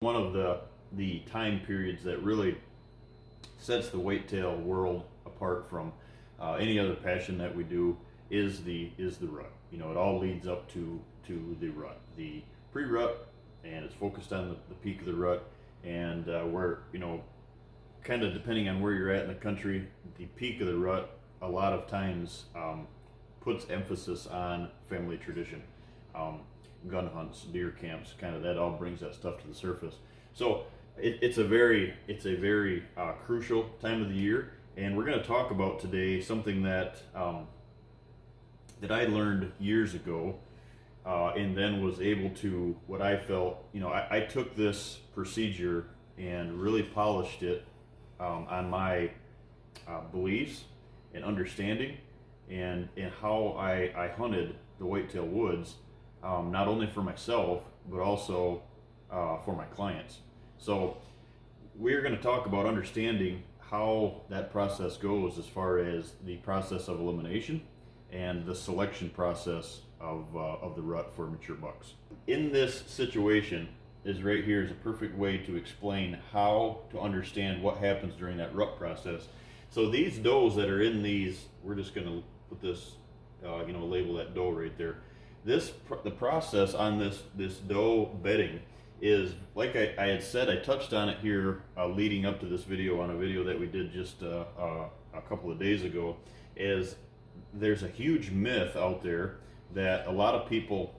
One of the time periods that really sets the whitetail world apart from any other passion that we do is the rut. You know, it all leads up to the rut, the pre-rut, and it's focused on the peak of the rut, and where, you know, kind of depending on where you're at in the country, the peak of the rut a lot of times puts emphasis on family tradition, gun hunts, deer camps, kind of that all brings that stuff to the surface. So it's a very crucial time of the year, and we're going to talk about today something that that I learned years ago, and then was able to, what I felt, you know, I took this procedure and really polished it on my beliefs and understanding, and how I hunted the whitetail woods, not only for myself but also for my clients. So we're going to talk about understanding how that process goes as far as the process of elimination and the selection process of the rut for mature bucks. In this situation is right here is a perfect way to explain how to understand what happens during that rut process. So these does that are in these, we're just going to put this, you know, label that doe right there. The process on this doe bedding is, like I had said, I touched on it here leading up to this video on a video that we did just a couple of days ago, is there's a huge myth out there that a lot of people,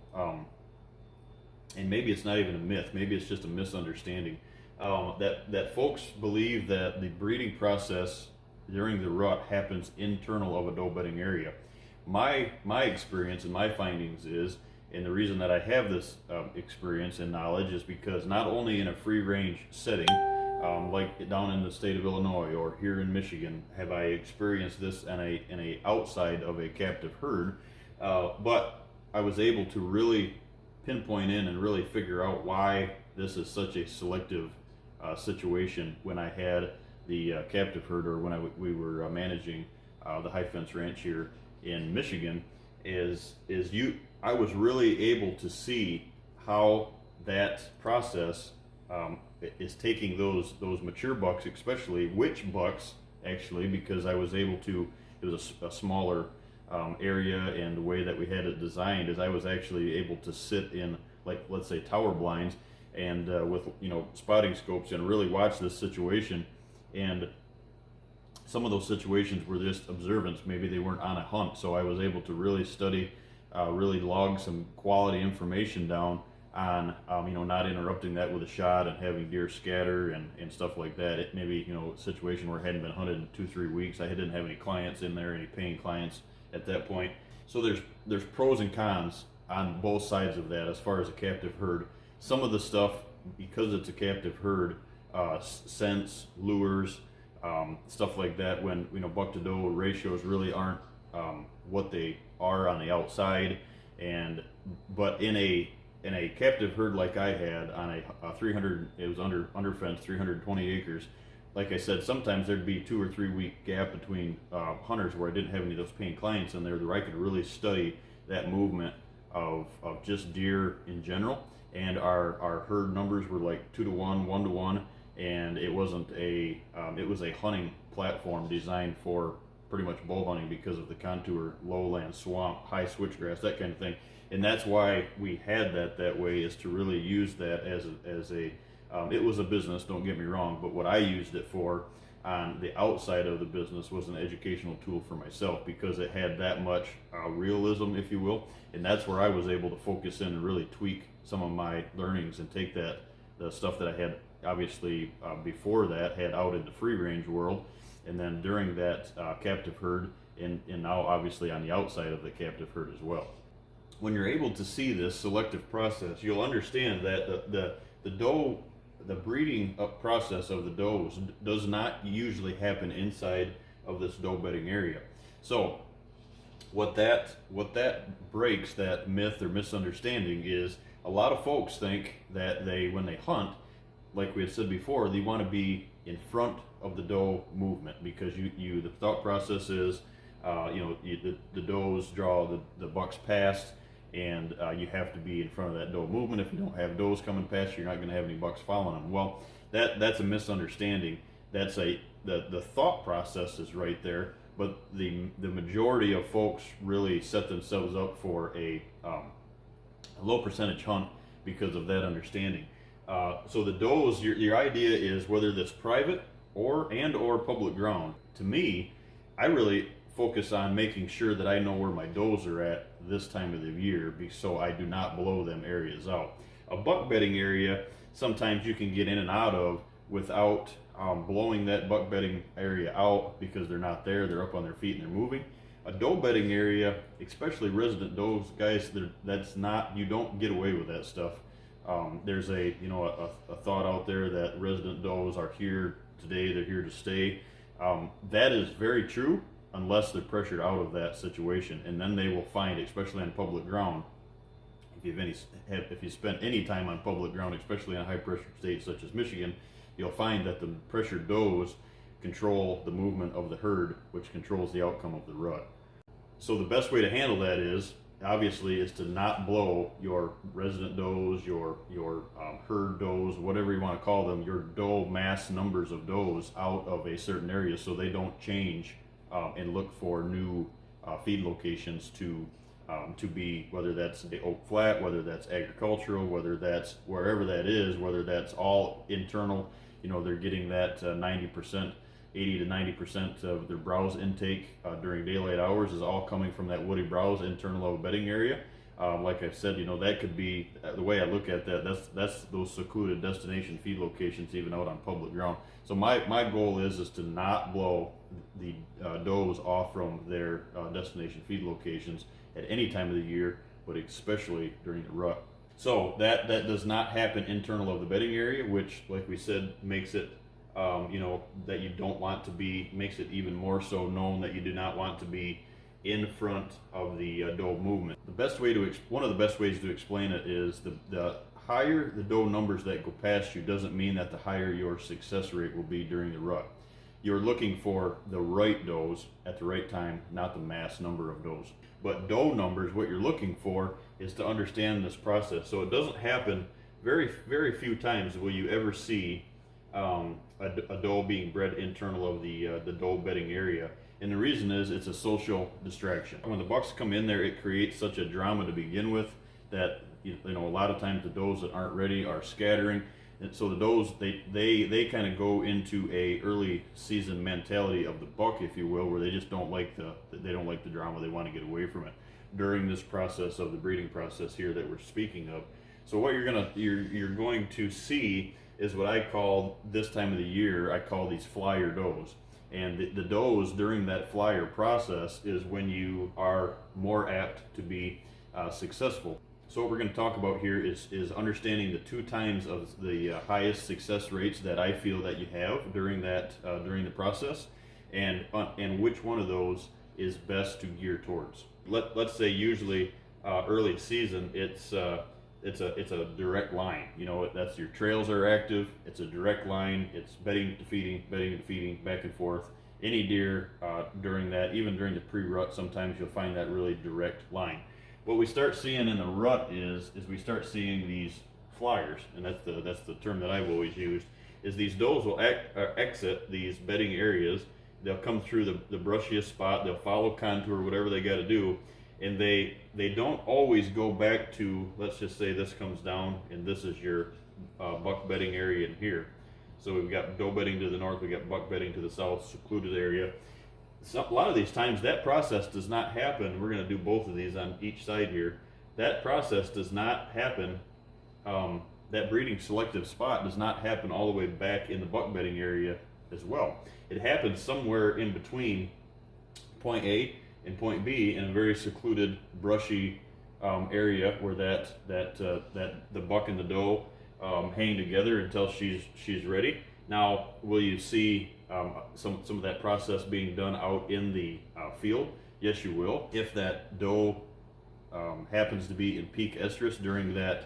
and maybe it's not even a myth, maybe it's just a misunderstanding, that folks believe that the breeding process during the rut happens internal of a doe bedding area. My experience and my findings is, and the reason that I have this experience and knowledge is because not only in a free range setting, like down in the state of Illinois or here in Michigan, have I experienced this in a outside of a captive herd, but I was able to really pinpoint in and really figure out why this is such a selective situation when I had the captive herd, or when we were managing the high fence ranch here in Michigan. I was really able to see how that process is taking those mature bucks, especially which bucks actually, because I was able to, it was a smaller area, and the way that we had it designed is I was actually able to sit in, like, let's say tower blinds, and with, you know, spotting scopes, and really watch this situation. And some of those situations were just observance, maybe they weren't on a hunt, so I was able to really study, really log some quality information down on, you know, not interrupting that with a shot and having deer scatter and stuff like that. It maybe, you know, a situation where I hadn't been hunted in 2-3 weeks, I didn't have any clients in there, any paying clients at that point. So there's pros and cons on both sides of that as far as a captive herd. Some of the stuff, because it's a captive herd, scents, lures, stuff like that, when, you know, buck to doe ratios really aren't what they are on the outside, but in a captive herd like I had on a 300, it was under fence, 320 acres. Like I said, sometimes there'd be 2 or 3 week gap between hunters where I didn't have any of those paying clients in there, where I could really study that movement of just deer in general. And our herd numbers were like 2 to 1, 1 to 1, and it wasn't a it was a hunting platform designed for pretty much bow hunting because of the contour, lowland, swamp, high switchgrass, that kind of thing. And that's why we had that way, is to really use that as a it was a business, don't get me wrong, but what I used it for on the outside of the business was an educational tool for myself, because it had that much realism, if you will. And that's where I was able to focus in and really tweak some of my learnings and take the stuff that I had obviously before that had out in the free range world, and then during that captive herd, and now obviously on the outside of the captive herd as well. When you're able to see this selective process, you'll understand that the breeding process of the does does not usually happen inside of this doe bedding area. So what that breaks, that myth or misunderstanding, is a lot of folks think that when they hunt, like we had said before, they want to be in front of the doe movement, because the thought process is, you know, the does draw the bucks past, and you have to be in front of that doe movement. If you don't have does coming past you, you're not going to have any bucks following them. Well, that's a misunderstanding. That's the thought process is right there, but the majority of folks really set themselves up for a low percentage hunt because of that understanding. So the does, your idea is whether that's private or public ground. To me, I really focus on making sure that I know where my does are at this time of the year, so I do not blow them areas out. A buck bedding area, sometimes you can get in and out of without blowing that buck bedding area out because they're not there, they're up on their feet and they're moving. A doe bedding area, especially resident does, guys, that's not, you don't get away with that stuff. There's a thought out there that resident does are here today, they're here to stay. That is very true unless they're pressured out of that situation, and then they will find, especially on public ground, if you spend any time on public ground, especially in a high pressure state such as Michigan, you'll find that the pressured does control the movement of the herd, which controls the outcome of the rut. So the best way to handle that is to not blow your resident does, your herd does, whatever you want to call them, your doe mass numbers of does out of a certain area, so they don't change and look for new feed locations to be, whether that's the Oak Flat, whether that's agricultural, whether that's wherever that is, whether that's all internal. They're getting that 90%, 80 to 90% of their browse intake during daylight hours is all coming from that woody browse internal of a bedding area. Like I've said, that could be, the way I look at that, that's those secluded destination feed locations even out on public ground. So my goal is to not blow the does off from their destination feed locations at any time of the year, but especially during the rut. So that does not happen internal of the bedding area, which, like we said, makes it that you don't want to be, makes it even more so known that you do not want to be in front of the doe movement. One of the best ways to explain it is the higher the doe numbers that go past you doesn't mean that the higher your success rate will be during the rut. You're looking for the right does at the right time, not the mass number of does. But doe numbers, what you're looking for is to understand this process. So it doesn't happen, very, very few times will you ever see a doe being bred internal of the doe bedding area. And the reason is it's a social distraction. When the bucks come in there, it creates such a drama to begin with that a lot of times the does that aren't ready are scattering. And so the does, they kind of go into a early season mentality of the buck, if you will, where they just don't like the drama. They want to get away from it during this process of the breeding process here that we're speaking of. So what you're going to see is what I call this time of the year, I call these flyer does. And the does during that flyer process is when you are more apt to be successful. So what we're going to talk about here is understanding the 2 times of the highest success rates that I feel that you have during the process, and which one of those is best to gear towards. Let's say usually early season it's a direct line. That's your trails are active. It's a direct line. It's bedding to feeding, back and forth. Any deer during that, even during the pre-rut, sometimes you'll find that really direct line. What we start seeing in the rut is we start seeing these flyers, and that's the term that I've always used. Is these does will exit these bedding areas. They'll come through the brushiest spot. They'll follow contour, whatever they got to do. And they don't always go back to, let's just say this comes down and this is your buck bedding area in here. So we've got doe bedding to the north, we've got buck bedding to the south, secluded area. So a lot of these times that process does not happen. We're going to do both of these on each side here. That process does not happen, that breeding selective spot does not happen all the way back in the buck bedding area as well. It happens somewhere in between point A and point B in a very secluded, brushy area where the buck and the doe hang together until she's ready. Now, will you see some of that process being done out in the field? Yes, you will. If that doe happens to be in peak estrus during that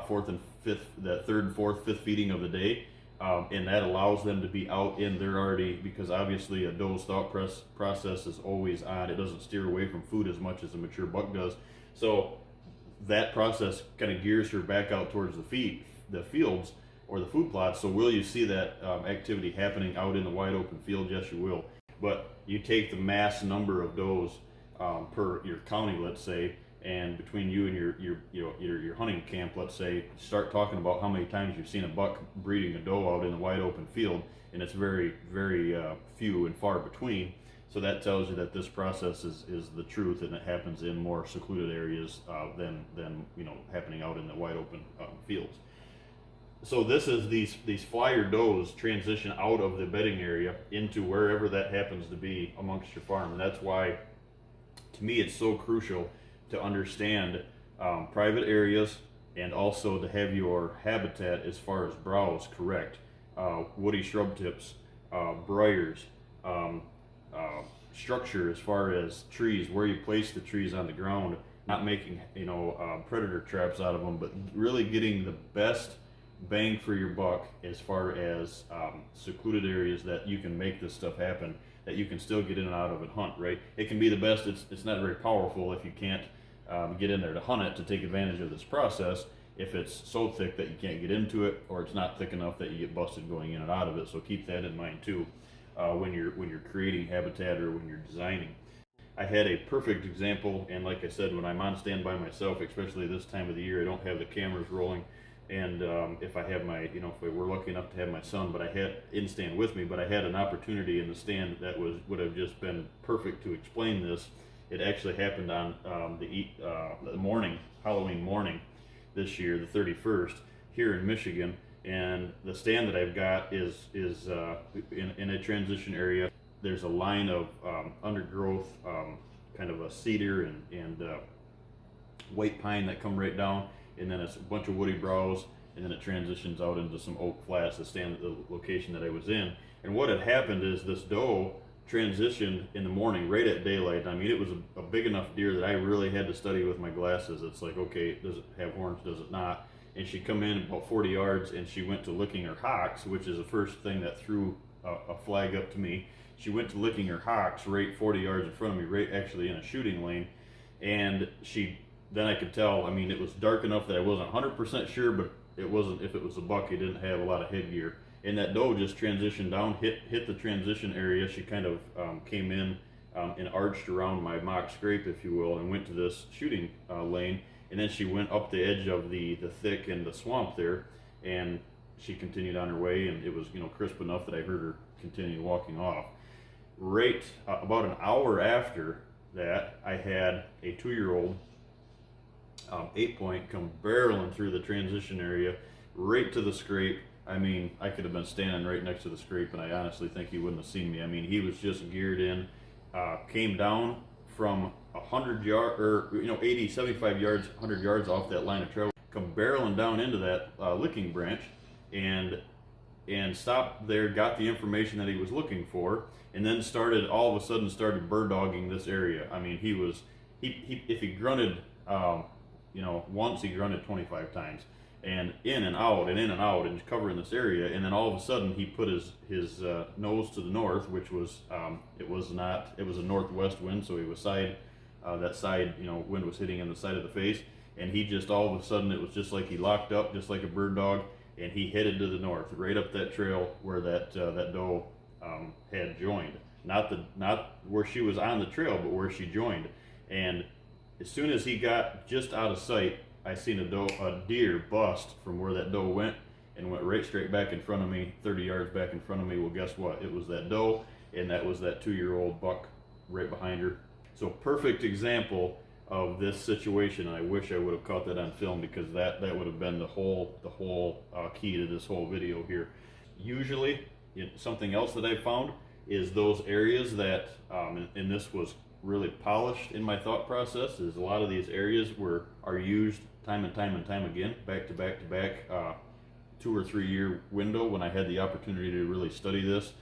third and fourth, fifth feeding of the day, and that allows them to be out in there already, because obviously a doe's thought process is always on. It doesn't steer away from food as much as a mature buck does. So that process kind of gears her back out towards the fields or the food plots. So will you see that activity happening out in the wide open field? Yes, you will. But you take the mass number of does per your county, let's say, and between you and your hunting camp, let's say, start talking about how many times you've seen a buck breeding a doe out in a wide open field, and it's very, very few and far between. So that tells you that this process is the truth, and it happens in more secluded areas than happening out in the wide open fields. So this is these flyer does transition out of the bedding area into wherever that happens to be amongst your farm, and that's why, to me, it's so crucial to understand private areas, and also to have your habitat as far as browse correct. Woody shrub tips, briars, structure as far as trees, where you place the trees on the ground, not making predator traps out of them, but really getting the best bang for your buck as far as secluded areas that you can make this stuff happen, that you can still get in and out of and hunt, right? It can be the best. It's not very powerful if you can't get in there to hunt it, to take advantage of this process, if it's so thick that you can't get into it, or it's not thick enough that you get busted going in and out of it. So keep that in mind too when you're creating habitat or when you're designing. I had a perfect example, and like I said, when I'm on standby myself, especially this time of the year, I don't have the cameras rolling. And if I have my, if we were lucky enough to have my son, but I had in stand with me, but I had an opportunity in the stand that would have just been perfect to explain this. It actually happened on the morning, Halloween morning, this year, the 31st, here in Michigan. And the stand that I've got is in a transition area. There's a line of undergrowth, kind of a cedar and white pine that come right down. And then it's a bunch of woody browse, and then it transitions out into some oak flats, the location that I was in. And what had happened is this doe transitioned in the morning, right at daylight. I mean, it was a big enough deer that I really had to study with my glasses. It's like, okay, does it have horns, does it not? And she come in about 40 yards, and she went to licking her hocks, which is the first thing that threw a flag up to me. She went to licking her hocks right 40 yards in front of me, right actually in a shooting lane. And then I could tell, I mean, it was dark enough that I wasn't 100% sure, but it wasn't, if it was a buck, he didn't have a lot of headgear. And that doe just transitioned down, hit the transition area. She kind of came in and arched around my mock scrape, if you will, and went to this shooting lane. And then she went up the edge of the thick and the swamp there, and she continued on her way, and it was crisp enough that I heard her continue walking off. Right about an hour after that, I had a 2-year-old 8-point come barreling through the transition area right to the scrape. I mean, I could have been standing right next to the scrape, and I honestly think he wouldn't have seen me. I mean, he was just geared in, came down from 100 yards, or 80, 75 yards, 100 yards off that line of trail, come barreling down into that licking branch, and stopped there, got the information that he was looking for, and then all of a sudden started bird dogging this area. I mean, if he grunted, once, he grunted 25 times, and in and out and in and out and covering this area. And then all of a sudden he put his nose to the north, which was it was a northwest wind, so he was that side wind was hitting in the side of the face, and he just all of a sudden, it was just like he locked up, just like a bird dog, and he headed to the north, right up that trail where that doe had joined. Not where she was on the trail, but where she joined. And as soon as he got just out of sight, I seen a deer bust from where that doe went, and went right straight back in front of me, 30 yards back in front of me. Well, guess what? It was that doe, and that was that 2-year-old buck right behind her. So perfect example of this situation, and I wish I would have caught that on film, because that would have been the whole key to this whole video here. Usually, something else that I've found is those areas that, and this was really polished in my thought process, is a lot of these areas are used time and time and time again, back to back to back, 2 or 3 year window when I had the opportunity to really study this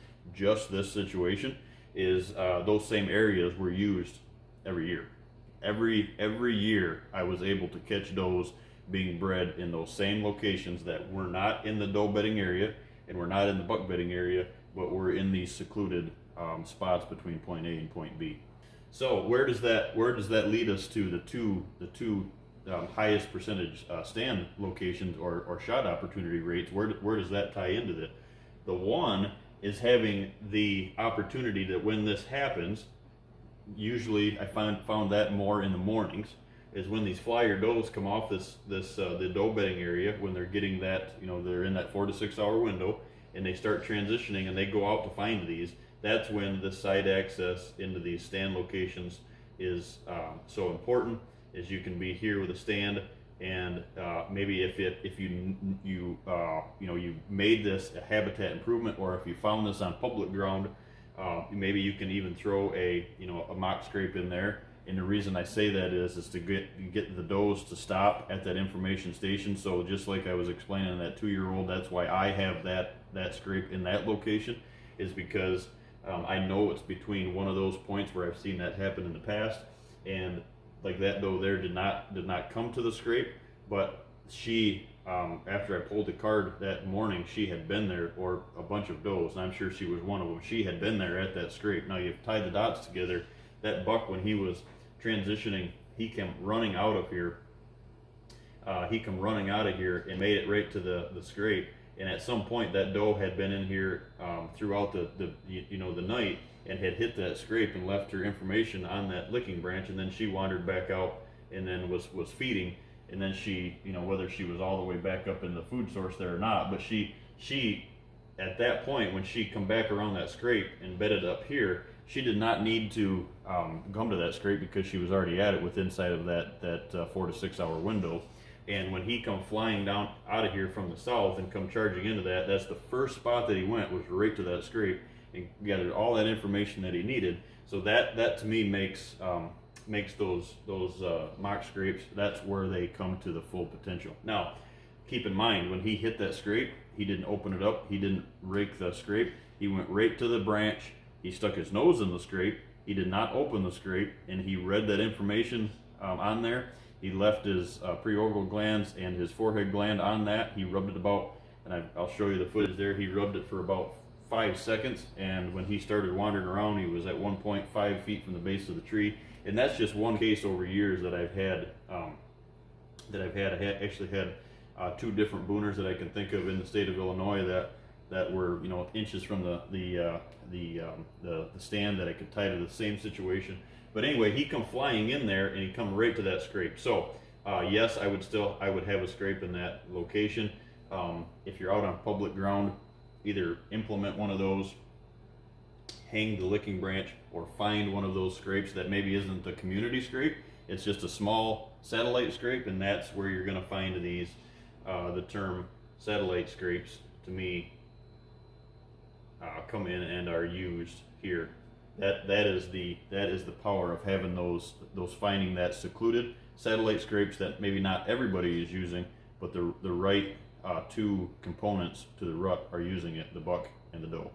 situation, is those same areas were used every year. Every year I was able to catch does being bred in those same locations that were not in the doe bedding area and were not in the buck bedding area, but were in these secluded spots between point A and point B. So where does that lead us to the two highest percentage stand locations or shot opportunity rates, where does that tie into that? The one is having the opportunity that when this happens, usually I found that more in the mornings, is when these flyer does come off the doe bedding area, when they're getting that, they're in that 4 to 6 hour window, and they start transitioning and they go out to find these. That's when the side access into these stand locations is so important. As you can be here with a stand, and maybe if you made this a habitat improvement, or if you found this on public ground, maybe you can even throw a mock scrape in there. And the reason I say that is to get the does to stop at that information station. So just like I was explaining that 2-year-old, that's why I have that scrape in that location, is because I know it's between one of those points where I've seen that happen in the past. And like that doe there did not come to the scrape, but she, after I pulled the card that morning, she had been there, or a bunch of does, and I'm sure she was one of them. She had been there at that scrape. Now you've tied the dots together. That buck, when he was transitioning, he came running out of here. And made it right to the scrape. And at some point, that doe had been in here throughout the night, and had hit that scrape and left her information on that licking branch. And then she wandered back out and then was feeding. And then she, whether she was all the way back up in the food source there or not, but she at that point, when she come back around that scrape and bedded up here, she did not need to come to that scrape, because she was already at it within inside of that 4 to 6 hour window. And when he come flying down out of here from the south and come charging into that, that's the first spot that he went, was right to that scrape, and gathered all that information that he needed. So that to me makes those mock scrapes, that's where they come to the full potential. Now, keep in mind, when he hit that scrape, he didn't open it up, he didn't rake the scrape, he went right to the branch, he stuck his nose in the scrape, he did not open the scrape, and he read that information on there. He left his preorbital glands and his forehead gland on that. He rubbed it about, and I'll show you the footage there, he rubbed it for about 5 seconds, and when he started wandering around, he was at 1.5 feet from the base of the tree. And that's just one case over years that I've had. I actually had 2 different booners that I can think of in the state of Illinois that were inches from the stand that I could tie to the same situation. But anyway, he come flying in there and he come right to that scrape. So yes, I would have a scrape in that location. If you're out on public ground, either implement one of those, hang the licking branch, or find one of those scrapes that maybe isn't the community scrape. It's just a small satellite scrape, and that's where you're going to find these. The term satellite scrapes, to me, come in and are used here. That is the power of having those finding that secluded satellite scrapes that maybe not everybody is using, but the right 2 components to the rut are using it, the buck and the doe.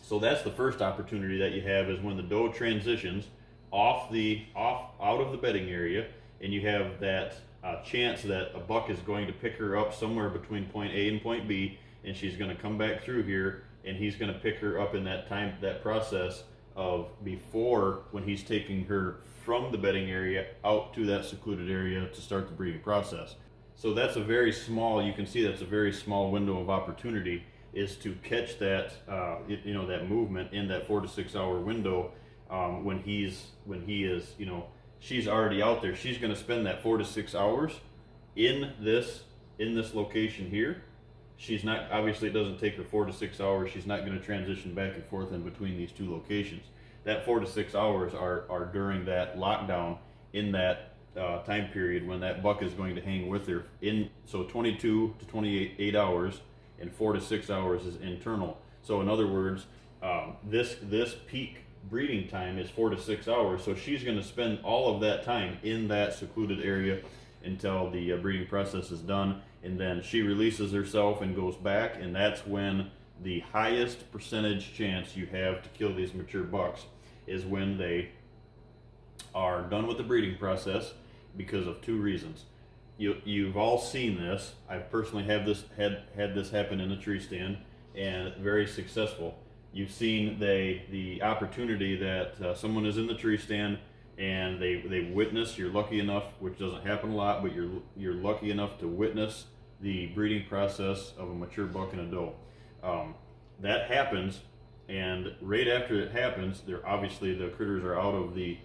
So that's the first opportunity that you have, is when the doe transitions out of the bedding area, and you have that chance that a buck is going to pick her up somewhere between point A and point B, and she's going to come back through here, and he's going to pick her up in that process of before, when he's taking her from the bedding area out to that secluded area to start the breeding process. So that's a very small, you can see that's a very small window of opportunity, is to catch that that movement in that 4 to 6 hour window, when he is she's already out there. She's going to spend that 4 to 6 hours in this location here. She's not, obviously it doesn't take her 4 to 6 hours. She's not going to transition back and forth in between these 2 locations. That 4 to 6 hours are during that lockdown, in that time period when that buck is going to hang with her. So 22 to 28 hours, and 4 to 6 hours is internal. So in other words, this peak breeding time is 4 to 6 hours. So she's going to spend all of that time in that secluded area until the breeding process is done, and then she releases herself and goes back, and that's when the highest percentage chance you have to kill these mature bucks, is when they are done with the breeding process, because of 2 reasons. You've all seen this. I personally had this happen in a tree stand, and very successful. You've seen the opportunity that someone is in the tree stand, and they witness. You're lucky enough, which doesn't happen a lot, but you're lucky enough to witness the breeding process of a mature buck and a doe. That happens, and right after it happens, they're obviously the critters are out of the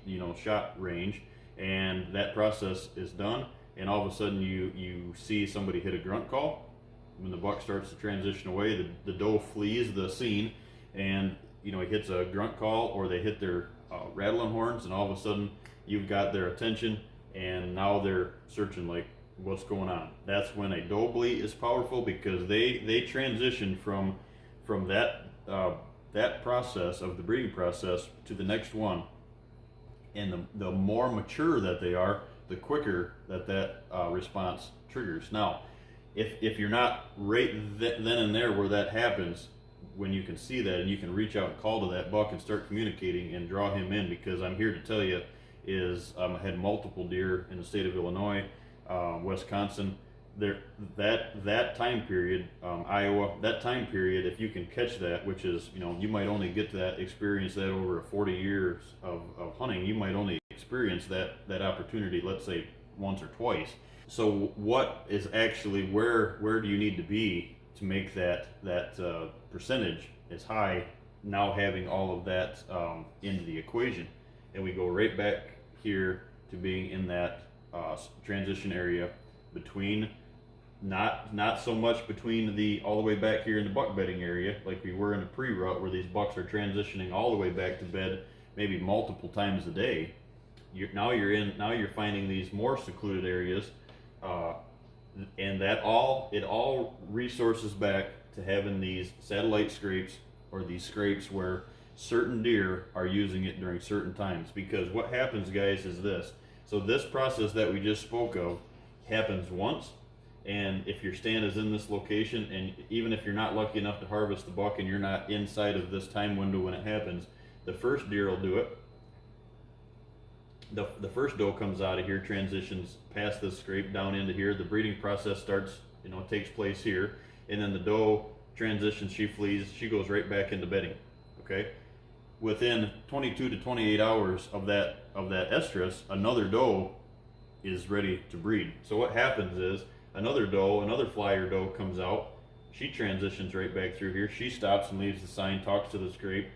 shot range, and that process is done. And all of a sudden, you see somebody hit a grunt call. When the buck starts to transition away, the doe flees the scene, and he hits a grunt call, or they hit their rattling horns, and all of a sudden you've got their attention, and now they're searching like, what's going on? That's when a doe bleat is powerful, because they transition from that process of the breeding process to the next one, and the more mature that they are, the quicker that response triggers. Now, if you're not right then and there where that happens, when you can see that and you can reach out and call to that buck and start communicating and draw him in, because I'm here to tell you is I had multiple deer in the state of Illinois, Wisconsin, that time period, Iowa, that time period, if you can catch that, which is, you might only get that, experience that over 40 years of hunting, you might only experience that opportunity, let's say once or twice. So what is actually, where do you need to be to make that percentage as high, now having all of that into the equation? And we go right back here to being in that transition area between, not so much between all the way back here in the buck bedding area like we were in the pre-rut, where these bucks are transitioning all the way back to bed maybe multiple times a day. Now you're finding these more secluded areas, and it all resources back to having these satellite scrapes, or these scrapes where certain deer are using it during certain times. Because what happens, guys, is this. So this process that we just spoke of happens once, and if your stand is in this location, and even if you're not lucky enough to harvest the buck and you're not inside of this time window when it happens, the first deer will do it. The first doe comes out of here, transitions past this scrape down into here. The breeding process starts, takes place here, and then the doe transitions, she flees, she goes right back into bedding. Okay, within 22 to 28 hours of that estrus, another doe is ready to breed. So what happens is another flyer doe comes out, she transitions right back through here, she stops and leaves the sign, talks to the scrape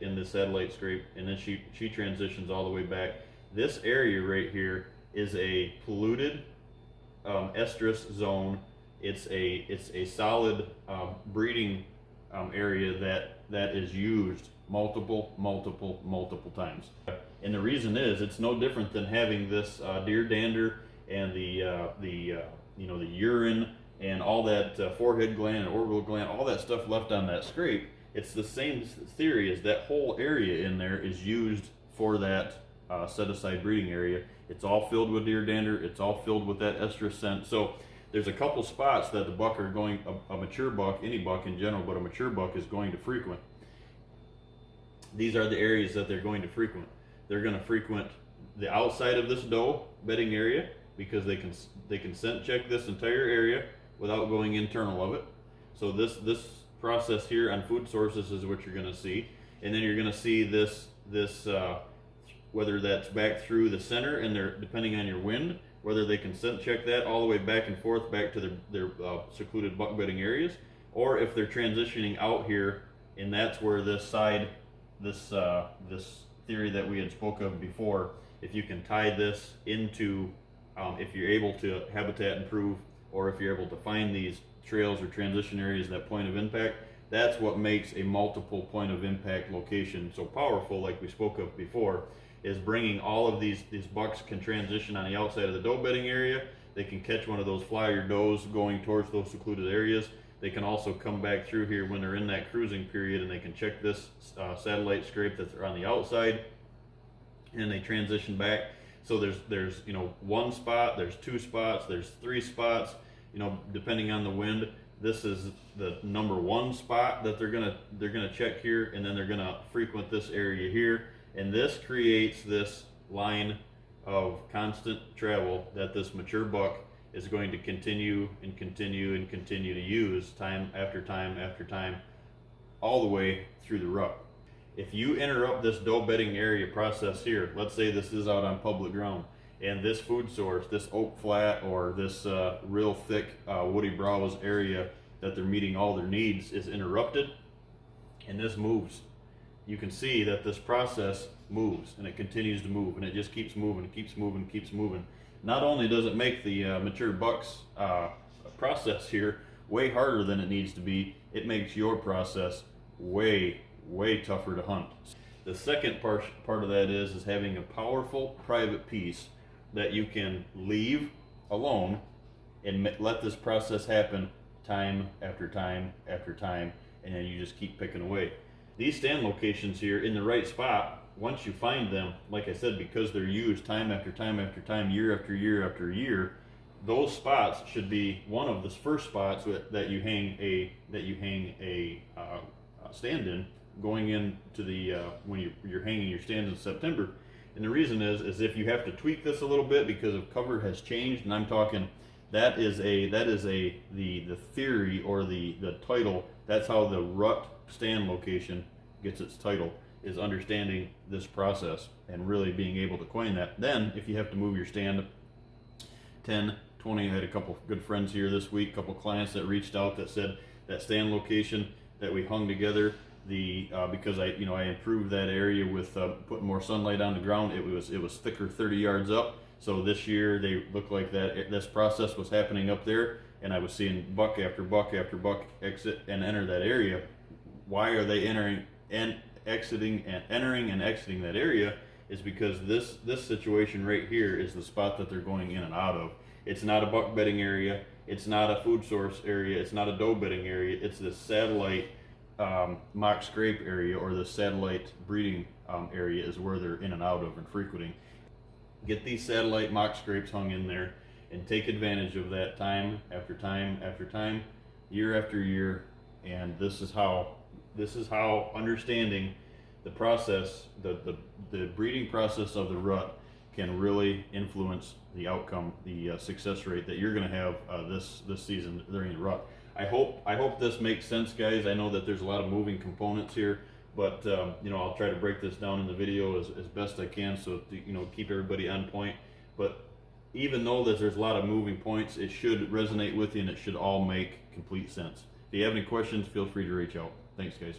in the satellite scrape, and then she transitions all the way back. This area right here is a polluted estrus zone. It's a solid breeding area that is used multiple times. And the reason is, it's no different than having this deer dander and the urine and all that forehead gland and orbital gland, all that stuff left on that scrape. It's the same theory, as that whole area in there is used for that set aside breeding area. It's all filled with deer dander. It's all filled with that estrus scent. So there's a couple spots that the buck are going, a mature buck, any buck in general, but a mature buck is going to frequent. These are the areas that they're going to frequent. They're going to frequent the outside of this doe bedding area, because they can scent check this entire area without going internal of it. So this process here on food sources is what you're going to see, and then you're going to see this whether that's back through the center, and they're, depending on your wind, whether they can scent check that all the way back and forth back to their secluded buck bedding areas, or if they're transitioning out here, and that's where this theory that we had spoke of before, if you can tie this into, if you're able to habitat improve, or if you're able to find these trails or transition areas, that point of impact, that's what makes a multiple point of impact location so powerful, like we spoke of before, is bringing all of these bucks can transition on the outside of the doe bedding area. They can catch one of those flyer does going towards those secluded areas. They can also come back through here when they're in that cruising period, and they can check this satellite scrape that's on the outside, and they transition back. So there's one spot, there's two spots, there's three spots, depending on the wind. This is the number one spot that they're gonna check here, and then they're gonna frequent this area here, and this creates this line of constant travel that this mature buck is going to continue to use time after time after time, all the way through the rut. If you interrupt this doe bedding area process here, let's say this is out on public ground, and this food source, this oak flat or this real thick woody browse area that they're meeting all their needs is interrupted, and this moves, you can see that this process moves, and it continues to move, and it just keeps moving, keeps moving, keeps moving. Not only does it make the mature bucks process here way harder than it needs to be, it makes your process way tougher to hunt. The second part of that is having a powerful private piece that you can leave alone and let this process happen time after time after time, and then you just keep picking away. These stand locations here in the right spot, once you find them, like I said, because they're used time after time after time, year after year after year, those spots should be one of the first spots that you hang a stand in, going into the when you're hanging your stands in September. And the reason is if you have to tweak this a little bit because of cover has changed, and I'm talking that is the theory or the title. That's how the rut stand location gets its title, is understanding this process and really being able to coin that. Then if you have to move your stand 10, 20, I had a couple good friends here this week, a couple clients that reached out that said that stand location that we hung together, because I improved that area with putting more sunlight on the ground. It was thicker 30 yards up. So this year they looked like that this process was happening up there, and I was seeing buck after buck after buck exit and enter that area. Why are they entering and exiting that area? Is because this situation right here is the spot that they're going in and out of. It's not a buck bedding area. It's not a food source area. It's not a doe bedding area. It's this satellite mock scrape area, or the satellite breeding area is where they're in and out of and frequenting. Get these satellite mock scrapes hung in there and take advantage of that time after time after time, year after year. And this is how understanding the process, the breeding process of the rut can really influence the outcome, the success rate that you're going to have this season during the rut. I hope this makes sense, guys. I know that there's a lot of moving components here, but I'll try to break this down in the video as best I can, so to, keep everybody on point. But even though that there's a lot of moving points, it should resonate with you, and it should all make complete sense. If you have any questions, feel free to reach out. Thanks, guys.